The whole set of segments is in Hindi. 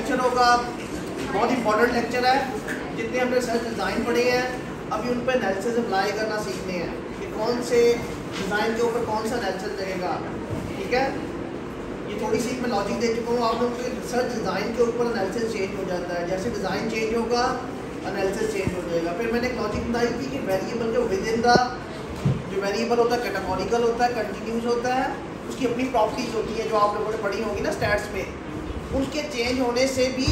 लेक्चर होगा, बहुत इंपॉर्टेंट लेक्चर है। जितने हमने रिसर्च डिज़ाइन पढ़े हैं अभी उन पर एनालिसिस अप्लाई करना सीखने हैं कि कौन से डिज़ाइन के ऊपर कौन सा एनालिसिस लगेगा। ठीक है, ये थोड़ी सी मैं लॉजिक दे चुका हूँ आप लोगों को। रिसर्च डिज़ाइन के ऊपर एनालिसिस चेंज हो जाता है, जैसे डिज़ाइन चेंज होगा एनालिसिस चेंज हो जाएगा। फिर मैंने एक लॉजिक बताई थी कि वेरिएबल जो विद इन द जो वेरिएबल होता है कैटेगोरिकल होता है, कंटिन्यूस होता है, उसकी अपनी प्रॉपर्टीज होती है जो आप लोगों ने पढ़ी होगी ना स्टैट्स में। उनके चेंज होने से भी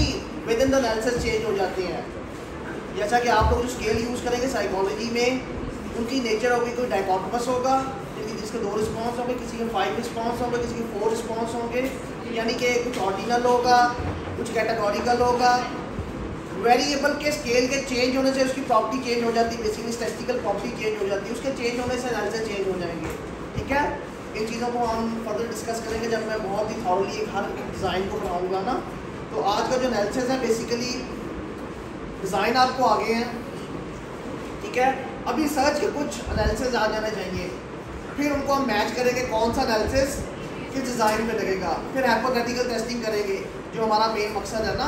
with in the analysis change हो जाते हैं। जैसा कि आप लोग जो स्केल यूज़ करेंगे साइकोलॉजी में, उनकी नेचर होगी कोई डायकोटोमस होगा जिसके 2 रिस्पॉन्स होंगे, किसी के 5 रिस्पॉन्स होंगे, किसी के 4 रिस्पॉन्स होंगे, यानी कि कुछ ऑर्डिनल होगा, कुछ कैटेगोरिकल होगा। वेरिएबल के स्केल के चेंज होने से उसकी प्रॉपर्टी चेंज हो जाती है, बेसिकली स्टैटिस्टिकल प्रॉपर्टी चेंज हो जाती है, उसके चेंज होने से एनालिसिस चेंज हो जाएंगे। ठीक है, इन चीज़ों को हम फर्दर डिस्कस करेंगे जब मैं बहुत ही थॉरली हर डिज़ाइन को बनाऊंगा ना। तो आज का जो एनालिसिस है बेसिकली डिज़ाइन आपको आगे हैं। ठीक है, अभी सर्च के कुछ एनालिसिस आ जाने चाहिए, फिर उनको हम मैच करेंगे कौन सा एनालिसिस किस डिज़ाइन में लगेगा। फिर हाइपोथेटिकल टेस्टिंग करेंगे जो हमारा मेन मकसद है ना,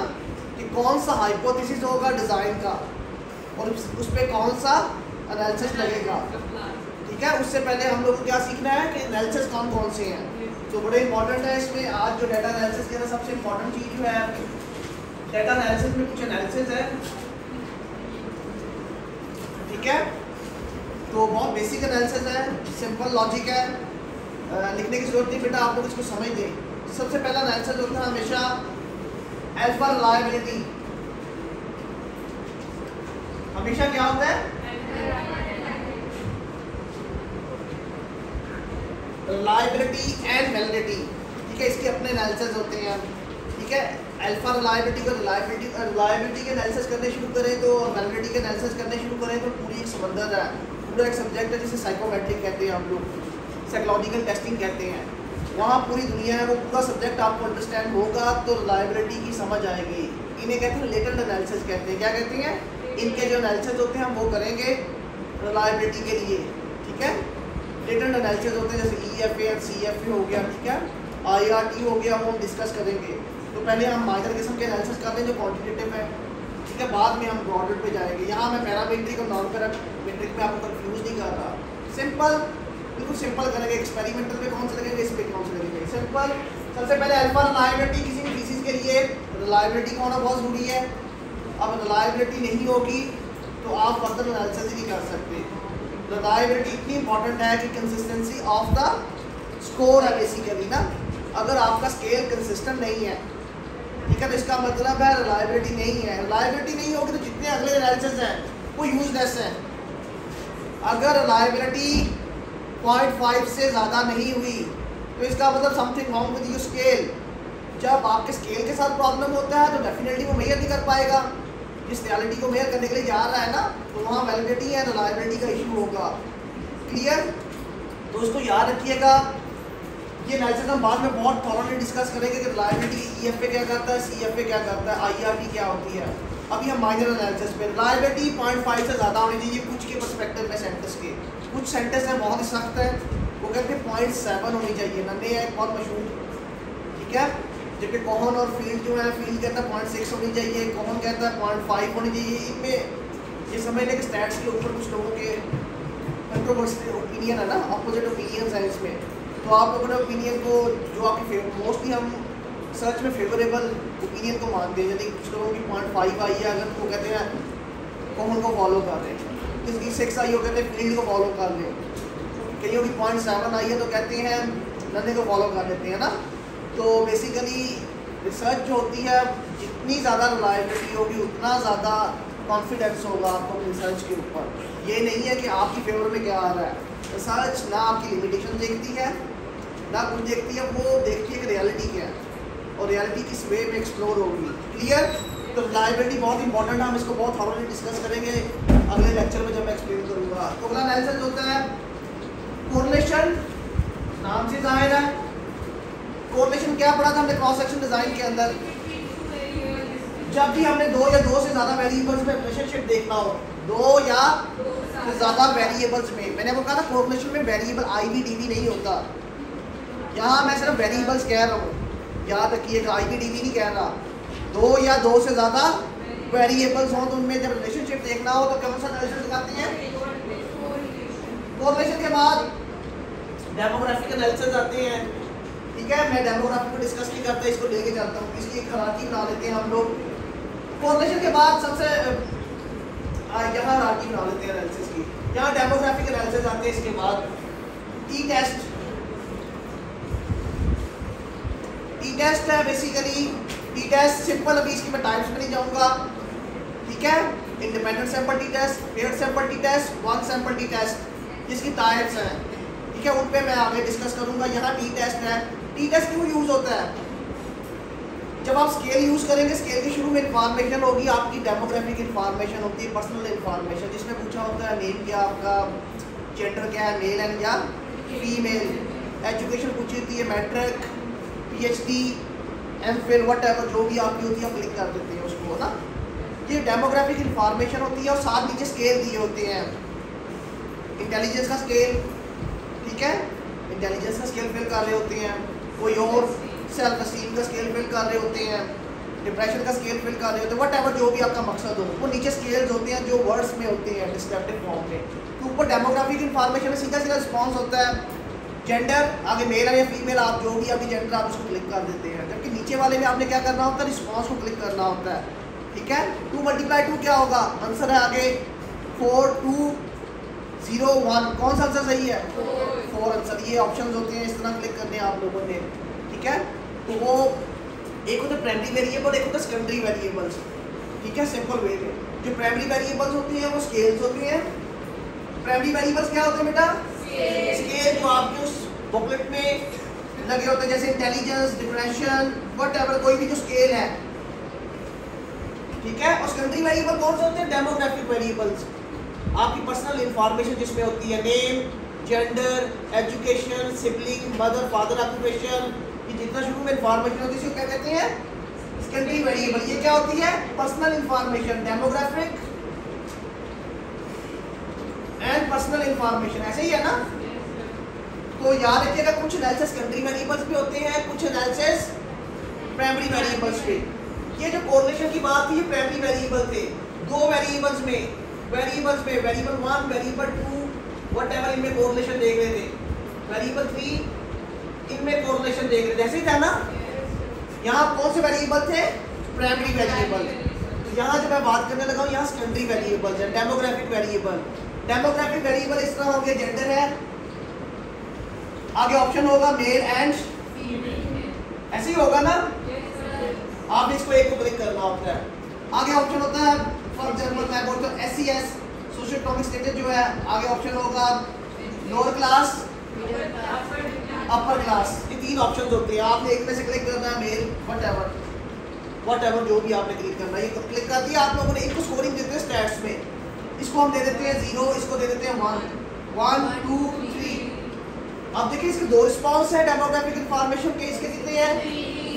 कि कौन सा हाइपोथेसिस होगा डिज़ाइन का और उस पर कौन सा एनालिसिस लगेगा। ठीक है, उससे पहले हम लोग को क्या सीखना है कि एनालिसिस कौन कौन से हैं, तो बड़े इंपॉर्टेंट है इसमें। आज जो डाटा एनालिसिस के अंदर सबसे इंपॉर्टेंट चीज़ जो है डाटा एनालिसिस में कुछ एनालिसिस है। ठीक है, तो बहुत बेसिक एनालिसिस है, सिंपल लॉजिक है, लिखने की जरूरत नहीं बेटा, आप लोग इसको समझ लें। सबसे पहला एनालिसिस होता है हमेशा एल्फा रिलायबिलिटी। हमेशा क्या होता है? Reliability and validity. ठीक है, इसके अपने एनालिसिस होते हैं। ठीक है, अल्फा रिलायबिलिटी को रिलायबिलिटी के एनालिसिस करने शुरू करें तो वैलिडिटी के एनालिसिस करने शुरू करें तो पूरी एक समंदर है, पूरा एक सब्जेक्ट है जिसे साइकोमेट्रिक कहते हैं, हम लोग साइकोलॉजिकल टेस्टिंग कहते हैं। वहाँ पूरी दुनिया है, वो पूरा सब्जेक्ट आपको अंडरस्टैंड होगा तो रिलायबिलिटी की समझ आएगी। इन्हें कहते हैं रिलेटेड एनालिसिस कहते हैं। क्या कहते हैं? इनके जो एनालिसिस होते हैं हम वो करेंगे रिलायबिलिटी के लिए। ठीक है, रिलेटेड एनालिसिस होते हैं जैसे EFA और CFA हो गया। ठीक है, IRT हो गया, वो हम डिस्कस करेंगे। तो पहले हम माइनर किस्म के एनालिसिस कर लें जो क्वान्टिटेटिव है। ठीक है, बाद में हम ब्रॉडर पे जाएंगे। यहाँ मैं पैरामीट्रिक और नॉन पैरामीट्रिक में आपको कंफ्यूज नहीं कर रहा, सिंपल बिल्कुल सिंपल करेंगे। एक्सपेरिमेंटल पे कौन से लगेंगे, इस पे कौन से लगेंगे, सिंपल। सबसे पहले अल्फा रिलायबिलिटी, किसी भी थीसिस के लिए रिलायबिलिटी का होना बहुत ज़रूरी है। अब रिलायबिलिटी नहीं होगी तो आप फर्दर एनालिसिस ही नहीं कर सकते। रिलायबिलिटी इतनी इंपॉर्टेंट है कि कंसिस्टेंसी ऑफ द स्कोर है बेसिकली ना। अगर आपका स्केल कंसिस्टेंट नहीं है, ठीक है, तो इसका मतलब है रिलायबिलिटी नहीं है। रिलायबिलिटी नहीं होगी तो जितने अगले एनालिसिस हैं वो यूजलेस हैं। अगर रिलायबिलिटी 0.5 से ज़्यादा नहीं हुई तो इसका मतलब something wrong with your scale. जब आपके स्केल के साथ प्रॉब्लम होता है तो डेफिनेटली वो मेजर नहीं कर पाएगा। जिस रियलिटी को मेजर करने के लिए जा रहा है ना, तो वहाँ वैलिडिटी या रिलायबिलिटी का इशू होगा। क्लियर? तो उसको याद रखिएगा। ये एनालिसिस हम बाद में बहुत थॉरली डिस्कस करेंगे कि रिलायबिलिटी EFA क्या करता है, CFA क्या करता है, IRT क्या होती है। अभी हम माइनर एनालिसिस पे रिलायबिलिटी 0.5 से ज़्यादा होनी चाहिए कुछ के पर्सपेक्टिव में। सेंटेंस के कुछ सेंटेंस हैं बहुत ही सख्त है, वो कहते हैं 0.7 होनी चाहिए। नन्हे है एक बहुत मशहूर। ठीक है, जबकि कोहन और फील्ड जो है, फील्ड कहता है 0.6 होनी चाहिए, कोहन कहता है 0.5 होनी चाहिए। इनमें ये समझ लें कि स्टैट्स के ऊपर कुछ लोगों के कंट्रोवर्शियल ओपिनियन है ना, अपोजिट ओपिनियंस हैं इसमें। तो आप अपने ओपिनियन को जो आपकी मोस्टली हम सर्च में फेवरेबल ओपिनियन को मानते हैं। यदि कुछ लोगों की 0.5 आई है अगर, तो कहते हैं कोहन को फॉलो कर लें। किसी 6 आई हो कहते हैं फील्ड को फॉलो कर लें। कईयों की 0.7 आई है तो कहते हैं नन्हे को फॉलो कर लेते हैं ना। तो बेसिकली रिसर्च जो होती है, जितनी ज़्यादा रिलायबिलिटी होगी उतना ज़्यादा कॉन्फिडेंस होगा आपको रिसर्च के ऊपर। ये नहीं है कि आपकी फेवर में क्या आ रहा है। रिसर्च ना आपकी लिमिटेशन देखती है ना कुछ देखती है, वो देखती है कि रियलिटी क्या है और रियलिटी किस वे में एक्सप्लोर होगी। क्लियर? तो रिलायबिलिटी बहुत इंपॉर्टेंट है, हम इसको बहुत थॉरली डिस्कस करेंगे अगले लेक्चर में जब मैं एक्सप्लेन करूँगा। तो अगला एनालिसिस होता है कोरिलेशन। नाम से जाहिर है कोरिलेशन क्या पढ़ा था हमने क्रॉस सेक्शन डिज़ाइन के अंदर। जब भी हमने 2 या 2 से ज़्यादा वेरिएबल्स में रिलेशनशिप देखना हो, 2 या ज़्यादा वेरिएबल्स में, मैंने आपको कहा था कोरिलेशन में वेरिएबल IVDV नहीं होता। यहाँ मैं सिर्फ वेरिएबल्स कह रहा हूँ, याद रखिएगा, IVDV नहीं कह रहा। दो या दो से ज़्यादा वेरिएबल्स हों तो उनमें जब रिलेशनशिप देखना हो तो कौन सा एनालिसिस लगाते हैं? कोरिलेशन के बाद डेमोग्राफिक एनालिसिस आते हैं। ठीक है, मैं डेमोग्राफी को डिस्कस नहीं करता, इसको लेके चलता हूँ, इसकी एक हायरार्की बना लेते हैं हम लोग। कोरिलेशन के बाद सबसे यहाँ हायरार्की बना लेते हैं एनालिसिस की, यहाँ डेमोग्राफिक एनालिसिस आते हैं। इसके बाद टी टेस्ट है बेसिकली। टी टेस्ट सिंपल, अभी इसकी मैं टाइप्स में नहीं जाऊंगा। ठीक है, independent sample t test, paired sample t test, one sample t test, जिसकी टाइप्स हैं। ठीक है, उन पे मैं आगे डिस्कस करूंगा। यहाँ टी टेस्ट है। टी टेस्ट क्यों यूज होता है? जब आप स्केल यूज करेंगे, स्केल के शुरू में इंफॉर्मेशन होगी, आपकी डेमोग्राफिक इंफॉर्मेशन होती है, पर्सनल इंफॉर्मेशन, जिसमें पूछा होता है नेम क्या आपका, जेंडर क्या है, मेल एंड या फीमेल, एजुकेशन पूछी होती है, मैट्रिक, पीएचडी, एमफिल, व्हाटएवर जो भी आपकी होती है, आप क्लिक कर देते हैं उसको ना। ये डेमोग्राफिक इंफॉर्मेशन होती है और साथ नीचे स्केल दिए होते हैं। इंटेलिजेंस का स्केल, ठीक है, इंटेलिजेंस का स्केल फिल कर रहे होते हैं, कोई और सेल्फ एस्टीम का स्केल फिल कर रहे होते हैं, डिप्रेशन का स्केल फिल कर रहे होते हैं, व्हाटएवर जो भी आपका मकसद हो। वो नीचे स्केल्स होते हैं जो वर्ड्स में होते हैं डिस्क्रिप्टिव फॉर्म में। तो ऊपर डेमोग्राफिक इंफॉर्मेशन में सीधा सीधा रिस्पॉन्स होता है, जेंडर आगे मेल है या फीमेल, आप जो भी आपकी जेंडर आप उसको क्लिक कर देते हैं। जबकि नीचे वाले में आपने क्या करना होता है? रिस्पॉन्स को क्लिक करना होता है। ठीक है, 2 × 2 क्या होगा? आंसर है आगे 4, 2, 0, 1। कौन सा आंसर सही है? 4 आंसर। ये ऑप्शंस होते हैं, इस तरह क्लिक करने हैं आप लोगों ने। ठीक है, तो वो एक होता है प्राइमरी वेरिएबल, एक होता है सेकेंडरी वेरिएबल्स। ठीक है, सिंपल वे में जो प्राइमरी वेरिएबल्स होती हैं वो स्केल्स होती हैं। प्राइमरी वेरिएबल्स क्या होते हैं बेटा? स्केल जो आपके उस बुकलेट में लगे होते हैं, जैसे इंटेलिजेंस, डिप्रेशन, व्हाटएवर, कोई भी जो स्केल है। ठीक है, और सेकेंडरी वेरिएबल कौन से होते हैं? डेमोग्राफिक वेरिएबल्स, आपकी पर्सनल इंफॉर्मेशन जिसमें होती है, name, gender, education, sibling, mother, father, occupation, ये जितना शुरू में इंफॉर्मेशन होती है इसको क्या कहते हैं? Secondary variable. ये क्या होती है? Personal information, demographic and personal information, ऐसे ही है ना। तो याद रखिएगा, कुछ एनालिसिस सेकेंडरी वेरिएबल्स पे होते हैं, कुछ एनालिसिस प्राइमरी वेरिएबल्स पे। ये जो कोरिलेशन की बात थी, ये प्राइमरी वेरिएबल थे। दो वेरिएबल्स में वेरिएबल 1, वेरिएबल 2, व्हाटएवर, इनमें कोरिलेशन देख रहे थे। वेरिएबल 3 इनमें कोरिलेशन देख रहे थे, ऐसे ही था ना। यहाँ कौन से वेरिएबल थे? Primary variable. तो यहाँ जो मैं बात करने लगा हूँ, यहाँ सेकेंडरी वेरिएबल है, डेमोग्राफिक वेरिएबल। डेमोग्राफिक वेरिएबल इस तरह होंगे, जेंडर है, आगे ऑप्शन होगा मेल एंड फीमेल, ऐसे ही होगा ना। आप इसको एक को क्लिक करना होता है। आगे ऑप्शन होता है, फॉर एग्जांपल मैं बोलता हूँ SES, सोशल इकोनॉमिक स्टेटस जो है, आगे ऑप्शन होगा लोअर क्लास, अपर क्लास। ये 3 ऑप्शंस होते हैं, आपने एक में से क्लिक करना है, मेल, व्हाटएवर जो भी आपने क्लिक करना है। ये क्लिक कर दिया आप लोगों ने। इनको स्कोरिंग देते हैं स्टैट्स में, इसको हम दे देते हैं 0, इसको दे देते हैं 1, 1, 2, 3। अब देखिए इसके 2 रिस्पॉन्स है डेमोग्राफिक इंफॉर्मेशन के, इसके कितने हैं?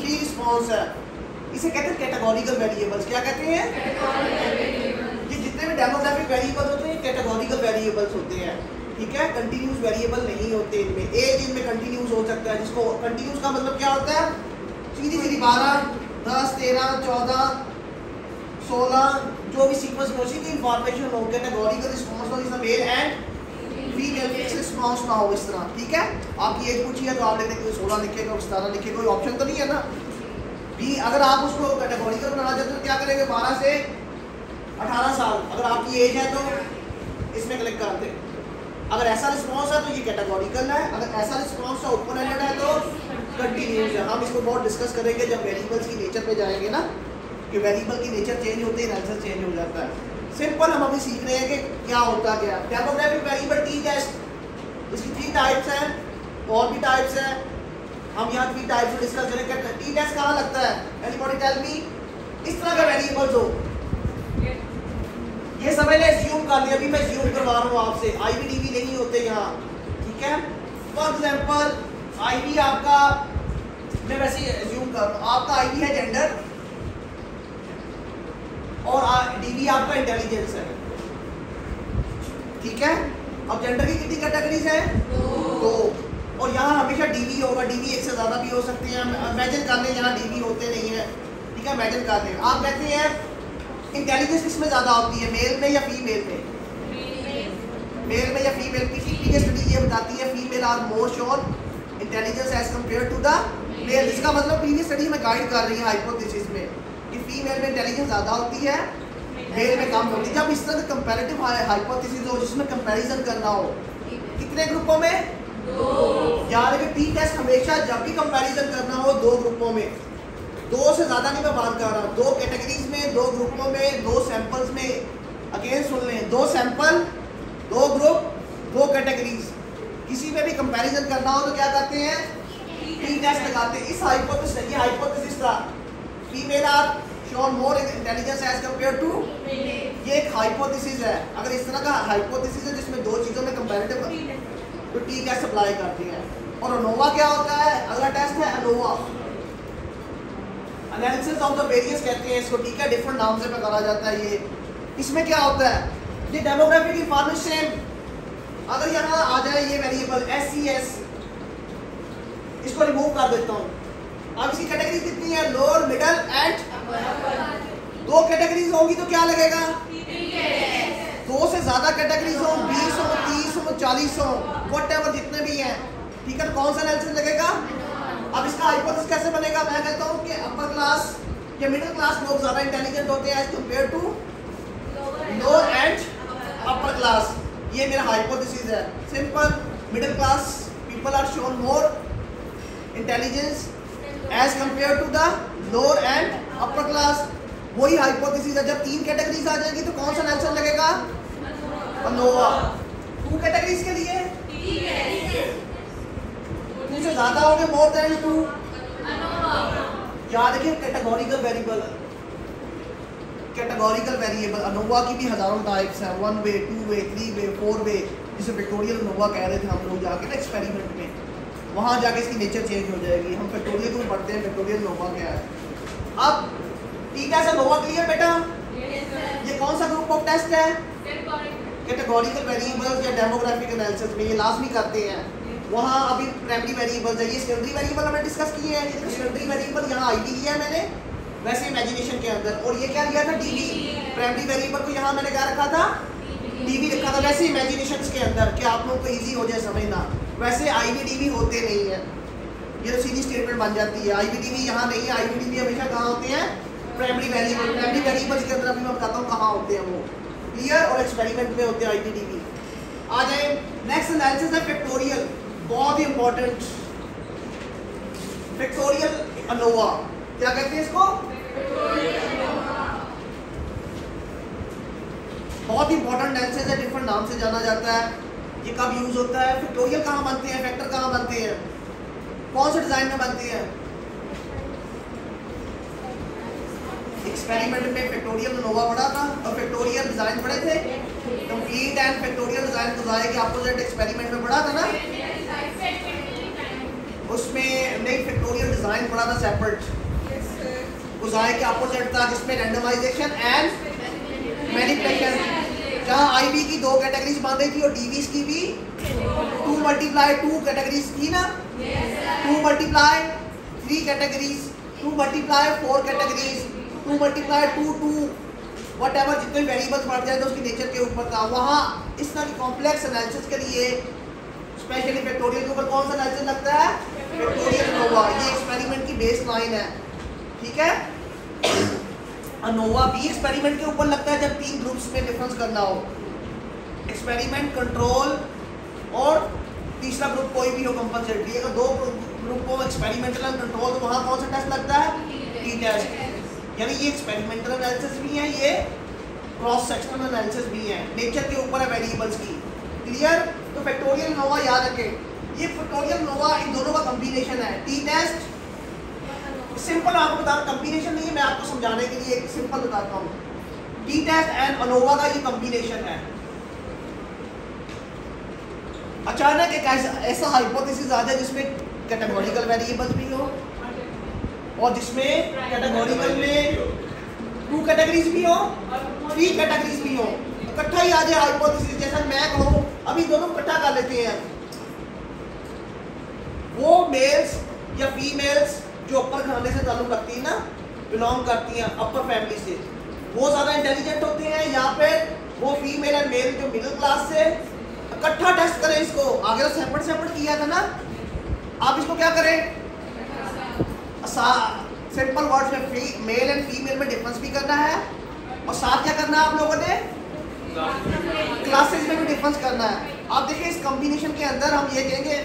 3 रिस्पॉन्स है। इसे कहते हैं कैटेगोरिकल वेरिएबल्स। क्या कहते हैं? ये जितने भी डेमोग्राफिक वेरिएबल्स होते हैं कैटेगोरिकल वेरिएबल्स होते हैं। ठीक है, कंटिन्यूस वेरिएबल नहीं होते इनमें। एज इनमें कंटिन्यूस हो सकता है, जिसको कंटिन्यूस का मतलब क्या होता है? सीधी 12, 10, 13, 14, 16 जो भी सीक्वेंस में उसी की इंफॉर्मेशन हो। कैटेगोरिकल रिस्पॉन्स हो, जिसमें male and female fix response ना हो, इस तरह। ठीक है, आपकी एज पूछी है तो आप लेते कोई 16 लिखेगा, 17 लिखेगा, कोई ऑप्शन तो नहीं है ना। भी अगर आप उसको कैटेगोरिकल बनाना चाहते हो तो क्या करेंगे? 12 से 18 साल अगर आपकी एज है तो इसमें क्लिक कर दें। अगर ऐसा रिस्पॉन्स है तो ये कैटेगोरिकल है, अगर ऐसा रिस्पॉन्स है ओपन एंडेड है तो कंटिन्यूस है। हम इसको बहुत डिस्कस करेंगे जब वेरिएबल्स की नेचर पे जाएंगे ना, कि वेरिएबल की नेचर चेंज होते ही एनालिसिस चेंज हो जाता है। सिंपल हम अभी सीख रहे हैं कि क्या होता क्या। डेमोग्राफिक वेरिएबल टी टेस्ट, इसकी 3 टाइप्स हैं, और भी टाइप्स हैं, हम यहाँ 3 टाइप्स डिस्कस करेंगे। टी टेस्ट कहाँ लगता है? Anybody tell me? इस तरह का वेरिएबल्स हो, ये सब मैंने एज्यूम कर लिया, अभी मैं एज्यूम करवा रहा हूँ आपसे, IVDV नहीं होते यहाँ। ठीक है, फॉर एग्जाम्पल IV आपका, मैं वैसे एज्यूम कर रहा हूँ, आपका IV है जेंडर और DV आपका इंटेलिजेंस है। ठीक है, अब जेंडर की कितनी कैटेगरीज है? 2। और यहाँ हमेशा DV होगा, DV एक से ज़्यादा भी हो सकते हैं। इमेजिन कर लें यहाँ DV होते नहीं है। ठीक है, इमेजिन कर लें। आप कहते हैं इंटेलिजेंस किसमें ज़्यादा होती है, मेल में या फीमेल में? मेल में या फीमेल? की स्टडी ये बताती है female are more shown intelligence as compare to the male. इसका मतलब प्रीवियस स्टडी में गाइड कर रही है हाइपोथेसिस में कि फीमेल में इंटेलिजेंस ज़्यादा होती है, मेल में कम होती है। जब इस तरह का कंपैरेटिव हाइपोथेसिस हो जिसमें कंपैरिजन करना हो, कितने ग्रुपों में? याद रखिए टी टेस्ट हमेशा जब भी कंपैरिजन करना हो 2 ग्रुपों में, 2 से ज़्यादा नहीं मैं बात कर रहा हूँ, 2 कैटेगरीज में, 2 ग्रुपों में, 2 सैंपल्स में। अगेन सुन लें, 2 सैंपल, 2 ग्रुप, 2 कैटेगरीज। किसी में भी कंपैरिजन करना हो तो क्या करते हैं? टी टेस्ट लगाते हैं। इस हाइपोथेसिस, ये हाइपोथेसिस था female are shown more intelligence as compare to, ये एक हाइपोथेसिस है। अगर इस तरह का हाइपोथेसिस है जिसमें 2 चीज़ों में कंपैरेटिव तो टी टेस्ट अप्लाई करते हैं। और अनोवा क्या होता है? अगला टेस्ट है ANOVA, analysis of the variance कहते हैं इसको, ठीक है, डिफरेंट नाम से पकड़ा जाता है ये। इसमें क्या होता है? ये डेमोग्राफिक इंफॉर्मेशन, अगर यहाँ आ जाए ये वेरिएबल SES, इसको रिमूव कर देता हूँ। अब इसकी कैटेगरी कितनी है? लोअर, मिडल एंड 2 कैटेगरीज होंगी तो क्या लगेगा? 2 से ज़्यादा कैटेगरीज हो, 20 हो, 30 हो, 40 हो, व्हाटएवर जितने भी हैं, ठीक है, कौन सा एनालिसिस लगेगा? अब इसका हाइपोथेसिस कैसे बनेगा? मैं कहता हूँ कि अपर क्लास या मिडिल क्लास लोग ज़्यादा इंटेलिजेंट होते हैं as compare to lower and upper class. ये मेरा हाइपोथेसिस है, simple. Middle class people are shown more intelligence as compare to the lower and upper class. वही हाइपोथेसिस है। जब 3 कैटेगरीज आ जाएंगी तो कौन सा एनालिसिस लगेगा? अनोवा। 2 कैटेगरीज के लिए 2 से ज़्यादा होंगे, मोर देन 2, याद रखिए categorical variable, categorical variable. ANOVA की भी हज़ारों टाइप्स हैं, 1 वे, 2 वे, 3 वे, 4 वे, जिसे फैक्टोरियल अनोवा कह रहे थे हम लोग जाके ना एक्सपेरिमेंट में, वहाँ जाके इसकी नेचर चेंज हो जाएगी। हम फैक्टोरियल को पढ़ते हैं, फैक्टोरियल अनोवा क्या है। अब ठीक है, अनोवा क्लियर बेटा? ये कौन सा ग्रुप ऑफ टेस्ट है? कैटेगोरिकल वेरिएबल्स या डेमोग्राफिक एनालिसिस में ये लाजमी करते हैं। वहाँ अभी प्राइमरी वेरिएबल्स है, ये सेकेंडरी वेरिएबल हमने डिस्कस किए हैं। ये सेकेंडरी वेरिएबल यहाँ आईडी लिया है मैंने, वैसे इमेजिनेशन के अंदर, और ये क्या लिया था? डीवी। प्राइमरी वेरिएबल को यहाँ मैंने क्या रखा था? डीवी रखा था, वैसे इमेजिनेशन के अंदर, कि आप लोगों को ईजी हो जाए समझना। वैसे आईवी-डीवी होते नहीं है, ये तो सीधी स्टेटमेंट बन जाती है। आईवी-डीवी यहाँ नहीं है, आईवी-डीवी हमेशा कहाँ होते हैं? Primary variable. प्राइमरी वेरिएबल्स के अंदर अभी मैं बताता हूँ कहाँ होते हैं वो, क्लियर? और एक्सपेरिमेंट में होते हैं आईवी-डीवी। आ जाए नेक्स्ट एनालिसिस है फैक्टोरियल, बहुत ही इंपॉर्टेंट। फैक्टोरियल अनोवा क्या कहते हैं इसको? बहुत ही इंपॉर्टेंट एनालिसिस है, डिफरेंट नाम से जाना जाता है। ये कब यूज होता है? फैक्टोरियल कहाँ बनते हैं, फैक्टर कहाँ बनते हैं, कौन से डिजाइन में बनते हैं? एक्सपेरिमेंट में फैक्टोरियल अनोवा पढ़ा था, और फैक्टोरियल डिजाइन पढ़े थे। कंप्लीट एंड फैक्टोरियल डिजाइन गुजारे के अपोजिट एक्सपेरिमेंट में पढ़ा था ना, उसमें नहीं फैक्टोरियल डिजाइन पढ़ा था सेपरेट, गुजारे के अपोजिट था, जिसमें रैंडमाइजेशन एंड मैनिपुलेशन। जहाँ आईबी की 2 कैटेगरीज बन रही थी और डीवीज की भी 2 मल्टीप्लाई 2 कैटेगरीज थी ना, 2 multiply 3 categories, 2 multiply 4 categories, 2 multiply 2 whatever, जितने वेरिएबल्स बढ़ जाए तो उसकी नेचर के ऊपर था। वहाँ इस तरह की कॉम्प्लेक्स एनालिसिस के लिए स्पेशली फैक्टोरियल के ऊपर कौन सा एनालिसिस लगता है? Factorial ANOVA. ये एक्सपेरिमेंट की बेस लाइन है, ठीक है। अनोवा भी एक्सपेरिमेंट के ऊपर लगता है जब 3 ग्रुप्स में डिफरेंस करना हो, एक्सपेरिमेंट, कंट्रोल और तीसरा ग्रुप कोई भी हो कंपलसरी। अगर 2 ग्रुप हो एक्सपेरिमेंटल एंड कंट्रोल, तो वहाँ कौन सा टेस्ट लगता है? T test. यानी ये एक्सपेरिमेंटल एनालिसिस भी है, ये क्रॉस सेक्शनल एनालिसिस भी है, नेचर के ऊपर है वेरिएबल्स की, क्लियर? तो फैक्टोरियल अनोवा याद रखें, ये फैक्टोरियल अनोवा इन दोनों का कॉम्बिनेशन है। टी टेस्ट सिंपल आपको बता रहा, कॉम्बिनेशन नहीं है, मैं आपको समझाने के लिए एक सिंपल बताता हूँ। टी टेस्ट एंड अनोवा का ये कॉम्बिनेशन है। अचानक एक ऐसा हाइपोथेसिस आ जाए जिसमें कैटेगोरिकल वेरिएबल्स भी हो और जिसमें कैटेगोरिकल में 2 कैटेगरीज भी हो, 3 कैटेगरीज भी हो, इकट्ठा ही आ जाए हाइपोथेसिस। जैसा मैं कहूँ अभी दोनों इकट्ठा कर लेते हैं, वो मेल्स या फीमेल्स जो अपर खाने से ताल्लुक रखती है ना, बिलोंग करती हैं अपर फैमिली से, वो ज़्यादा इंटेलिजेंट होते हैं, या फिर वो फीमेल एंड मेल जो मिडिल क्लास से। इकट्ठा टेस्ट करें इसको, आगे तो सेपरेट सेपरेट किया था ना, आप इसको क्या करें, सिंपल वर्ड्स में मेल एंड फीमेल में डिफरेंस भी करना है, और साथ क्या करना है आप लोगों ने, क्लासेस में भी डिफरेंस करना है। आप देखिए इस कॉम्बिनेशन के अंदर हम ये कहेंगे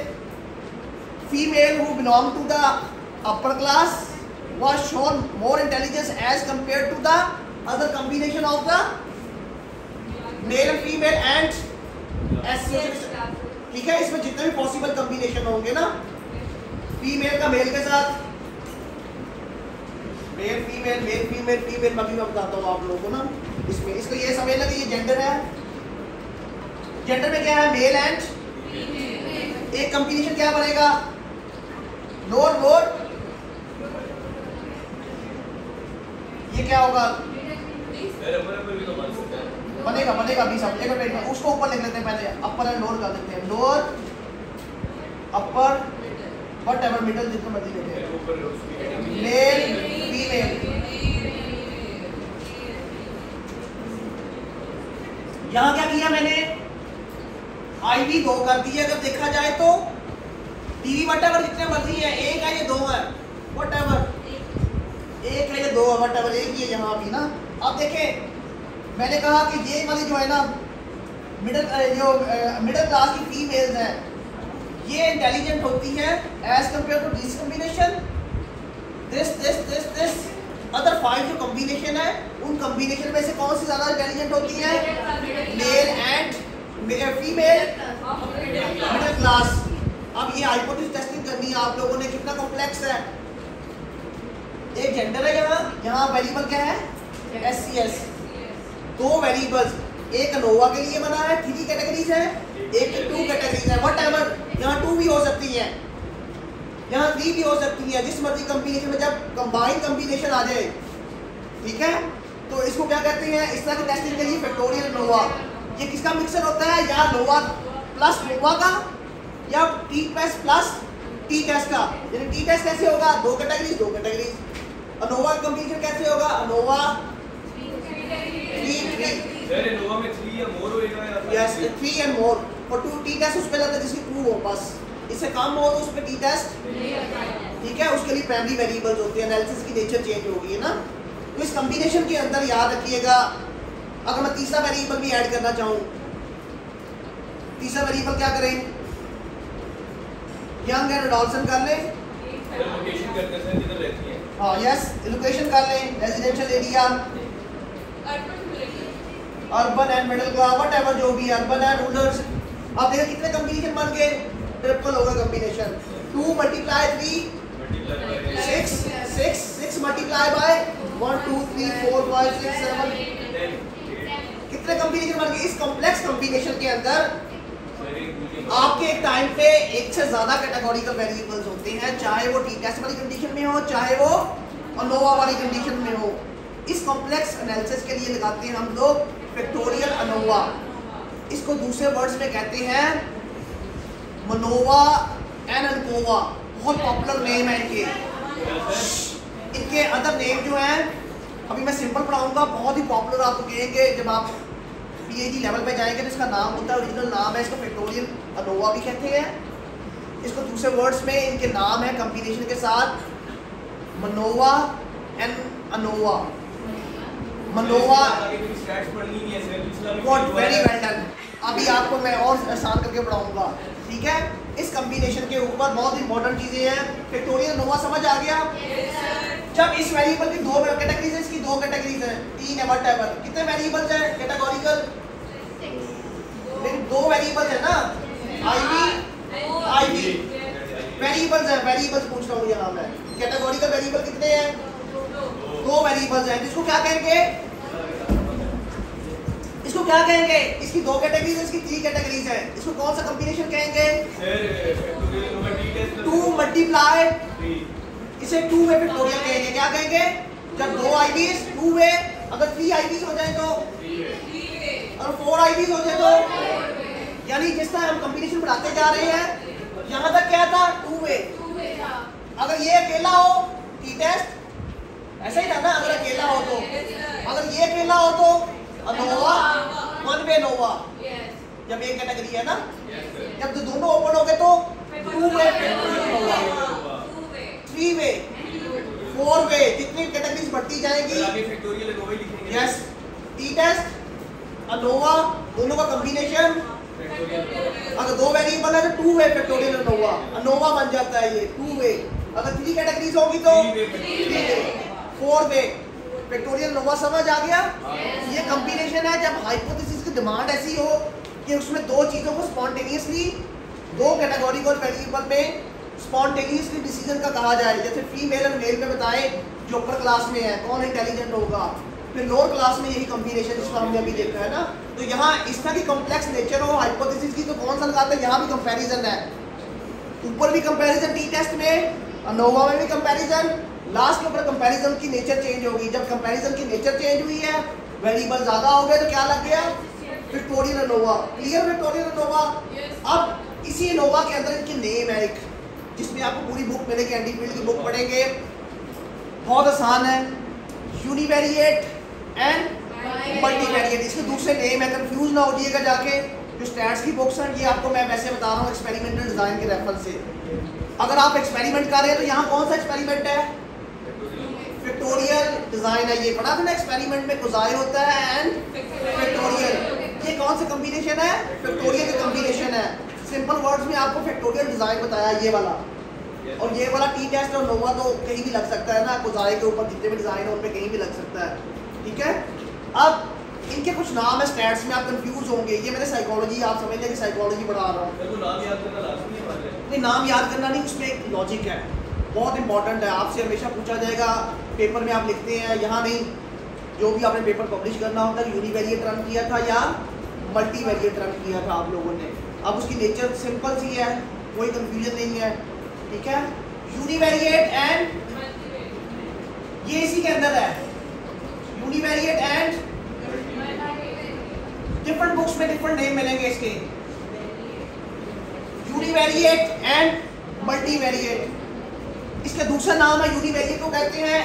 female who belong to the upper class was shown more intelligence as compared to the other combination of the male and female and ठीक है, इसमें जितने भी पॉसिबल कॉम्बिनेशन होंगे ना, फीमेल का मेल के साथ, male female, male female, female, मैं बताता हूँ आप लोगों को ना, इसमें इसको ये समझ लगे, ये जेंडर है, जेंडर में क्या है, मेल एंड, एक कॉम्बिनेशन क्या बनेगा, लोअर लोअर, ये क्या होगा, बनेगा बनेगा अभी सब, एक मिनट उसको ऊपर लिख लेते हैं पहले, अपर एंड लोअर कर देते हैं, lower upper what ever middle जितना मर्जी लेते हैं, मेल फीमेल। यहाँ क्या किया मैंने, IV 2 कर दी है, अगर देखा जाए तो TV वट एवर जितने मर्जी है, एक है ये दो है, वट एवर एक है, ये दो वट एवर एक ही है यहाँ भी ना। अब देखें मैंने कहा कि ये वाली जो है ना मिडिल क्लास की फीमेल्स हैं, ये इंटेलिजेंट होती है as compare to this combination, this other 5 जो कॉम्बिनेशन है, उन कॉम्बिनेशन में से कौन सी ज़्यादा इंटेलिजेंट होती है, male and female middle class. अब ये हाइपोथेसिस टेस्टिंग करनी है आप लोगों ने, कितना कॉम्प्लेक्स है। एक जेंडर है, यहाँ वेरिएबल क्या है, SCS, 2 वेरिएबल्स, एक अनोवा के लिए बना है, 3 कैटेगरीज है, एक 2 कैटेगरीज है, वट एवर, यहाँ 2 भी हो सकती है, यहाँ 3 भी हो सकती है, जिस मर्जी कॉम्बिनेशन में, जब कंबाइंड कॉम्बिनेशन आ जाए, ठीक है, तो इसको क्या कहते हैं, इस तरह की टेस्टिंग के लिए फैक्टोरियल नोवा। ये किसका मिक्सर होता है, या नोवा प्लस नोवा का, या t test plus t test का। यानी टी टेस्ट कैसे होगा, 2 कैटेगरीज, अनोवा कॉम्बिनेशन कैसे होगा, अनोवा 3 and more, और 2 टी टेस्ट उस पे जाता है जिसकी 2 हो, बस इससे कम हो तो उस पे टी टेस्ट, ठीक है, उसके लिए प्राइमरी वेरिएबल्स होती है, एनालिसिस की नेचर चेंज होगी है ना। तो इस कॉम्बिनेशन के अंदर याद रखिएगा, अगर मैं तीसरा वेरिएबल भी ऐड करना चाहूँ, तीसरा वेरिएबल क्या करें, यंग एंड एडोलसेंट कर लें, लोकेशन करते हैं जिधर रहती है, हाँ यस, लोकेशन कर लें, residential area, urban and middle class, what ever जो भी अर्बन एंड रूरल। आप देखिए कितने कॉम्बिनेशन बन गए, ट्रिपल होगा कॉम्बिनेशन, 2 मल्टीप्लाई 3 6 मल्टीप्लाई बाय 1 2 3 4 5 6 7, कितने कॉम्बिनेशन बन गए। इस कॉम्प्लेक्स कॉम्बिनेशन के अंदर आपके एक टाइम पे एक से ज्यादा कैटेगोरिकल वेरिएबल्स होते हैं, चाहे वो टी टेस्ट वाली कंडीशन में हो, चाहे वो अनोवा वाली कंडीशन में हो। इस कॉम्प्लेक्स एनालिसिस के लिए लगाते हैं हम लोग फैक्टोरियल अनोवा, इसको दूसरे वर्ड्स में कहते हैं मनोवा एंड अनकोवा, बहुत पॉपुलर नेम है इनके। इनके अदर नेम जो हैं, अभी मैं सिंपल पढ़ाऊंगा, बहुत ही पॉपुलर आपको कहेंगे, जब आप PhD लेवल पे जाएंगे तो इसका नाम होता है, ओरिजिनल नाम है, इसको फैक्टोरियल अनोवा भी कहते हैं। इसको दूसरे वर्ड्स में इनके नाम है कॉम्बिनेशन के साथ, MANOVA and ANOVA, MANOVA, very well done. अभी आपको मैं और आसान करके पढ़ाऊंगा, ठीक है। इस कॉम्बिनेशन के ऊपर बहुत इंपॉर्टेंट चीजें हैं। फैक्टोरियल अनोवा समझ आ गया। जब इस वेरिएबल की 2 कैटेगरीज है, इसकी 2 कैटेगरीज है, 3 है, वट एवर, कितने वेरिएबल्स हैं कैटेगोरिकल, 2 वेरिएबल्स है ना, IV वेरिएबल्स है, वेरिएबल्स पूछ रहा हूँ यहाँ मैं, कैटेगोरिकल वेरिएबल कितने हैं, 2 वेरिएबल्स हैं। इसको क्या कहेंगे, इसको क्या कहेंगे, इसकी 2 कैटेगरीज है, इसकी 3 कैटेगरीज है, इसको कौन सा कॉम्बिनेशन कहेंगे, 2 मल्टीप्लाई, इसे 2 वे फैक्टोरियल कहेंगे। क्या कहेंगे, जब 2 IVs 2 वे, अगर 3 IVs हो जाए तो, और 4 IVs हो जाए तो, यानी जिस तरह हम कॉम्बिनेशन बढ़ाते जा रहे हैं, यहाँ तक क्या था 2 वे, अगर ये अकेला हो टी टेस्ट, ऐसा ही था ना, अगर अकेला हो तो, अगर ये अकेला हो तो अनोवा वन वे नोवा, जब एक कैटेगरी है ना, जब तो दोनों ओपन हो गए तो टू वे फैक्टोरियल नोवा, थ्री वे, फोर वे, जितनी कैटेगरीज बढ़ती जाएगी। यस, टी टेस्ट अनोवा दोनों का कॉम्बिनेशन, अगर दो वेरिएबल है तो two way factorial ANOVA, ANOVA बन जाता है ये टू वे। अगर थ्री कैटेगरीज होगी तो three way, four way factorial ANOVA. समझ आ गया? ये कॉम्बिनेशन है जब हाइपोथेसिस की डिमांड ऐसी हो कि उसमें दो चीजों को स्पॉन्टेनियसली, दो कैटेगोरिकल वेरिएबल में स्पॉन्टेनियसली डिसीजन का कहा जाए। जैसे फीमेल और मेल में बताएं जो अपर क्लास में है कौन इंटेलिजेंट होगा, फिर लोअर क्लास में यही कॉम्बिनेशन जिसको हमने अभी देखा है ना। तो यहाँ इस तरह की कॉम्प्लेक्स नेचर हो हाइपोथेसिस की तो कौन सा लगाता है? यहाँ भी कंपैरिजन है, ऊपर भी कंपैरिजन टी टेस्ट में, अनोवा में भी कंपैरिजन, लास्ट के ऊपर कंपैरिजन की नेचर चेंज होगी। जब कंपैरिजन की नेचर चेंज हुई है, वेरिएबल ज्यादा हो गए तो क्या लग गया? Factorial ANOVA. Clear? Factorial ANOVA. अब इसी अनोवा के अंदर इनकी नेम है एक, जिसमें आपको पूरी बुक मिलेगी, एंडी फील्ड की बुक पढ़ेंगे, बहुत आसान है, यूनिवेरिएट एंड मल्टीवेरिएट। इसके दूसरे नेम है, कंफ्यूज ना हो जाइएगा जाके। जो स्टैट्स की बुक्स हैं ये आपको मैं वैसे बता रहा हूँ एक्सपेरिमेंटल डिजाइन के रेफरेंस से। अगर आप एक्सपेरिमेंट कर रहे हैं तो यहाँ कौन सा एक्सपेरिमेंट है? फैक्टोरियल डिजाइन है। ये पढ़ा था ना एक्सपेरिमेंट में कोसाइन होता है एंड फैक्टोरियल। ये कौन सा कॉम्बिनेशन है? फैक्टोरियल का कॉम्बिनेशन है। सिंपल वर्ड्स में आपको फैक्टोरियल डिजाइन बताया ये वाला, और ये वाला टी टेस्ट और नोवा तो कहीं भी लग सकता है ना, कोसाइन के ऊपर जितने भी डिजाइन है उन पे कहीं भी लग सकता है। ठीक है, अब इनके कुछ नाम है स्टैट्स में, आप कंफ्यूज होंगे। ये मैंने साइकोलॉजी, आप समझ लें कि साइकोलॉजी पढ़ा रहा हूँ। नाम याद करना लाजमी है? नहीं, नाम याद करना नहीं, उसमें एक लॉजिक है, बहुत इंपॉर्टेंट है। आपसे हमेशा पूछा जाएगा, पेपर में आप लिखते हैं, यहाँ नहीं, जो भी आपने पेपर पब्लिश करना होता है, यूनिवेरिएट रन किया था या मल्टीवेरिएट रन किया था आप लोगों ने। अब उसकी नेचर सिंपल सी है, कोई कंफ्यूजन नहीं है। ठीक है, यूनिवेरिएट एंड, ये इसी के अंदर है, यूनिवेरिएट एंड, डिफरेंट बुक्स में डिफरेंट नेम मिलेंगे इसके, यूनिवेरिएट एंड मल्टीवेरिएट। इसका दूसरा नाम है, यूनिवेरिएट को कहते हैं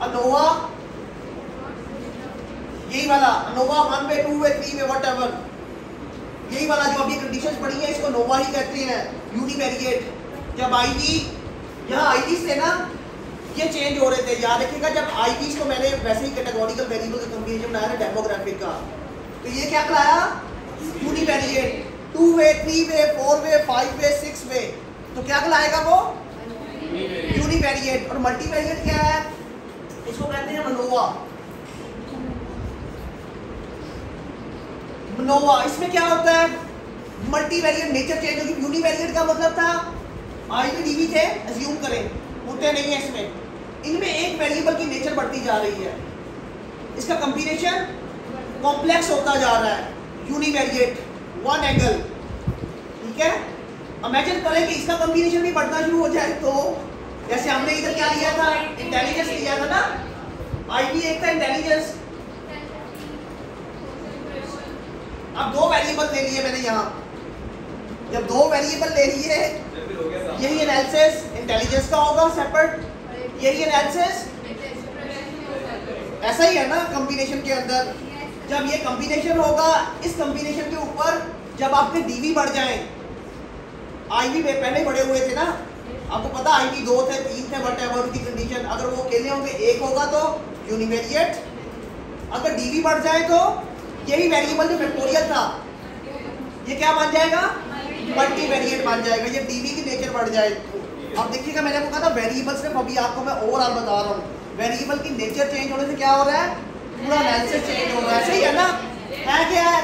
अनोवा, यही वाला ANOVA, one way, two way, three way, whatever, यही वाला जो अभी कंडीशंस पढ़ी है इसको नोवा ही कहते हैं, यूनिवेरिएट। जब आईवी, यहाँ आईवीज थे ना, ये चेंज हो रहे थे, याद रखिएगा। जब आईवीज को मैंने वैसे ही कैटेगोरिकल वेरिएबल का कॉम्बिनेशन बनाया ना डेमोग्राफिक का, तो ये क्या कराया? Univariate, two way, three way, four वे, फाइव वे, सिक्स वे, तो क्या कहलाएगा वो? यूनिवेरिएट। और मल्टीवेरिएट क्या है? इसको कहते हैं मनोवा। मनोवा, इसमें क्या होता है? मल्टीवेरिएट नेचर चेंज होगी। यूनिवेरिएट का मतलब था आईवी डीवी थे, अज्यूम करें, होते नहीं है इसमें, इनमें एक वेरिएबल की नेचर बढ़ती जा रही है, इसका कॉम्बिनेशन कॉम्प्लेक्स होता जा रहा है। Univariate, one angle. ठीक है, इमेजिन करें कि इसका कॉम्बिनेशन भी बढ़ना शुरू हो जाए तो, जैसे हमने इधर क्या लिया था? इंटेलिजेंस लिया था ना, आईवी एक था इंटेलिजेंस। अब दो वेरिएबल ले लिए मैंने यहाँ, जब दो वेरिएबल ले लिए, यही एनालिसिस इंटेलिजेंस का होगा सेपरेट, यही एनालिसिस, ऐसा ही है ना कॉम्बिनेशन के अंदर। जब ये कॉम्बिनेशन होगा, इस कॉम्बिनेशन के ऊपर जब आपके डीवी बढ़ जाएं, आईवी में पहले बढ़े हुए थे ना, आपको पता आईवी 2 थे, 3 थे, व्हाटएवर की कंडीशन, अगर वो अकेले होंगे, एक होगा तो यूनिवेरिएट, अगर डीवी बढ़ जाए तो यही वेरिएबल जो फैक्टोरियल था ये क्या बन जाएगा? मल्टीवेरिएट बन जाएगा, ये डीवी की नेचर बढ़ जाए। अब देखिएगा, मैंने आपको कहा था वेरिएबल सिर्फ अभी आपको मैं ओवरऑल बता रहा हूँ, वेरिएबल की नेचर चेंज होने से क्या हो रहा है? पूरा एनालिसिस चेंज हो रहा है। सही है ना? है क्या है?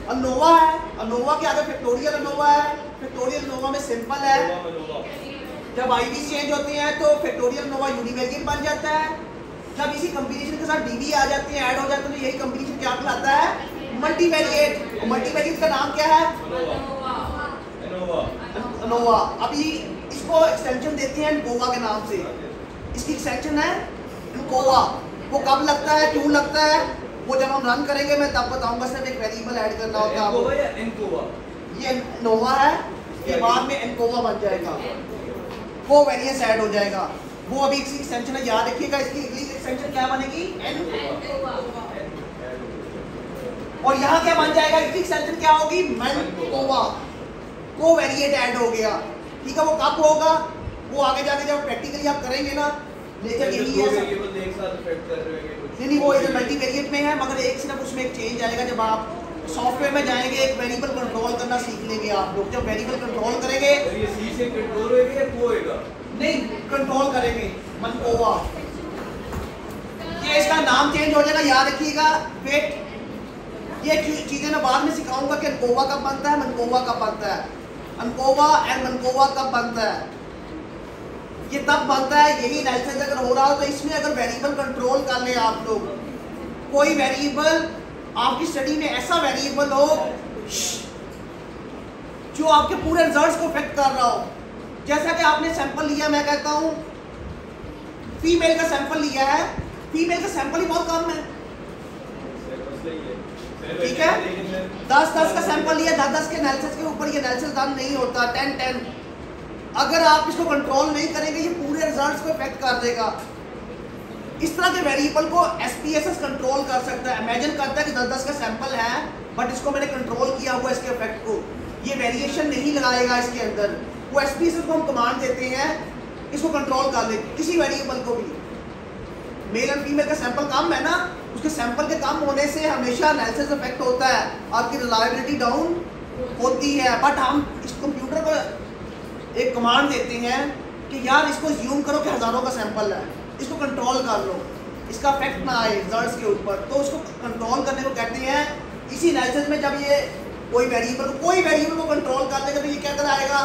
अनोवा है, अनोवा के आगे फैक्टोरियल अनोवा है, फैक्टोरियल अनोवा में सिंपल है। जब आईवी चेंज होते हैं तो फैक्टोरियल अनोवा यूनिवेरिएट बन जाता है। जब इसी कॉम्बिनेशन के साथ डीवी आ जाते हैं, ऐड हो जाते हैं, तो यही कॉम्बिनेशन क्या कहलाता है? मल्टीवेरिएट। मल्टीवेरिएट का नाम क्या है? अनोवा। अभी इसको एक्सटेंशन देते हैं एनकोवा के नाम से, इसकी एक्सटेंशन है एनकोवा। वो कब लगता है, क्यों लगता है, वो जब हम रन करेंगे मैं तब बताऊंगा। सिर्फ एक वेरिएबल ऐड करना होता है आपको। ये नोवा है, ये बाद में एनकोवा बन जाएगा, वो वेरिएंस ऐड हो जाएगा। वो अभी इसकी एक्सटेंशन है, याद रखिएगा इसकी इंग्लिश एक्सटेंशन क्या बनेगी एन, और यहाँ क्या बन जाएगा इसकी एक्सटेंशन क्या होगी मनकोवा, को वेरिएट ऐड हो गया। ठीक है, वो कब होगा, वो आगे जाके जब प्रैक्टिकली आप करेंगे ना, लेकर यही है वेरिएबल एक साथ अफेक्ट कर रहे हैं। नहीं वो इधर मल्टीवेरिएट में है, मगर एक सिर्फ उसमें एक चेंज आएगा। जब आप सॉफ्टवेयर में जाएंगे एक वेरिएबल कंट्रोल करना सीख लेंगे आप लोग। जब वेरिएबल कंट्रोल करेंगे तो ये सी से कंट्रोल होएगा या को होएगा? नहीं, कंट्रोल करेंगे मनकोवा। ये इसका नाम चेंज हो जाएगा, याद रखिएगा। वेट, ये चीजें मैं बाद में सिखाऊंगा कि अनकोवा कब बनता है, मनकोवा कब बनता है, अनकोवा एंड मनकोवा कब बनता है। ये तब बनता है, यही एनालिसिस अगर हो रहा हो तो इसमें अगर वेरिएबल कंट्रोल कर ले आप लोग, कोई वेरिएबल आपकी स्टडी में ऐसा वेरिएबल हो जो आपके पूरे रिजल्ट्स को अफेक्ट कर रहा हो। जैसा कि आपने सैंपल लिया, मैं कहता हूं फीमेल का सैंपल लिया है, फीमेल का सैंपल ही बहुत कम है, ठीक है, 10 का सैंपल लिया, 10 के एनालिसिस के ऊपर ये एनालिसिस डन नहीं होता, 10 अगर आप इसको कंट्रोल नहीं करेंगे ये पूरे रिजल्ट्स को इफेक्ट कर देगा। इस तरह के वेरिएबल को SPSS कंट्रोल कर सकता है। इमेजिन करता है कि 10 का सैंपल है बट इसको मैंने कंट्रोल किया हुआ इसके इफेक्ट को, ये वेरिएशन नहीं लगाएगा इसके अंदर। वो SPSS को हम कमांड देते हैं इसको कंट्रोल कर ले, किसी वेरिएबल को भी। मेल एंड फीमेल का सैंपल कम है ना, उसके सैंपल के कम होने से हमेशा एनालिसिस इफेक्ट होता है, आपकी रिलायबिलिटी डाउन होती है। बट हम इस कंप्यूटर को एक कमांड देते हैं कि यार इसको ज़ूम करो कि हज़ारों का सैंपल है, इसको कंट्रोल कर लो, इसका इफेक्ट ना आए रिजल्ट्स के ऊपर, तो उसको कंट्रोल करने को कहते हैं। इसी एनालिसिस में जब ये कोई वेरिएबल को कंट्रोल कर लेगा तो ये क्या कराएगा,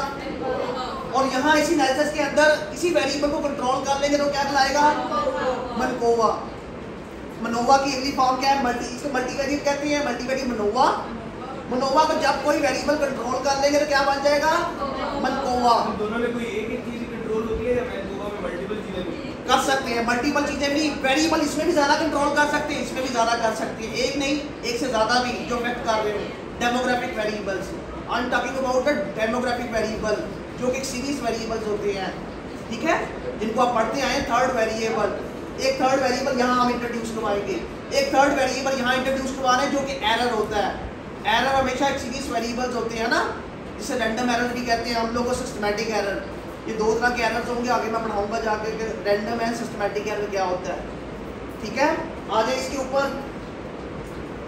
और यहाँ इसी एनालिसिस के अंदर इसी वेरिएबल को कंट्रोल कर लेंगे तो क्या कराएगा मनकोवा। मनोवा की अगली फॉर्म क्या है, इसको मल्टीवेरिएट कहते हैं, मल्टीवेरिएट मनोवा। मनोवा को जब कोई वेरिएबल कंट्रोल कर लेंगे तो क्या बन जाएगा मनकोवा। दोनों में कोई एक ही चीज कंट्रोल होती है या मनकोवा में मल्टीपल चीजें कर सकते हैं, मल्टीपल चीजें भी, वेरिएबल इसमें भी ज्यादा कंट्रोल कर सकते हैं, इसमें भी ज्यादा कर सकते हैं, एक नहीं एक से ज्यादा भी जो इफेक्ट कर रहे हो। Demographic variables, I am talking about the demographic variable जो कि एक सीरीज वेरिएबल्स होते हैं, ठीक है, जिनको आप पढ़ते आए। थर्ड वेरिएबल, एक थर्ड वेरिएबल यहाँ हम इंट्रोड्यूस करवाएंगे, एक थर्ड वेरिएबल यहाँ इंट्रोड्यूस करवा रहे हैं जो कि एरर होता है। एरर हमेशा एक सीरीज वेरिएबल्स होते हैं ना, जिसे रैंडम एरर भी कहते हैं हम लोग को, सिस्टमैटिक एरर। ये दो तरह के एरर्स होंगे, आगे मैं पढ़ाऊंगा जाके कि रैंडम एंड सिस्टमैटिक एरर क्या होता है, ठीक है। आ जाए इसके ऊपर।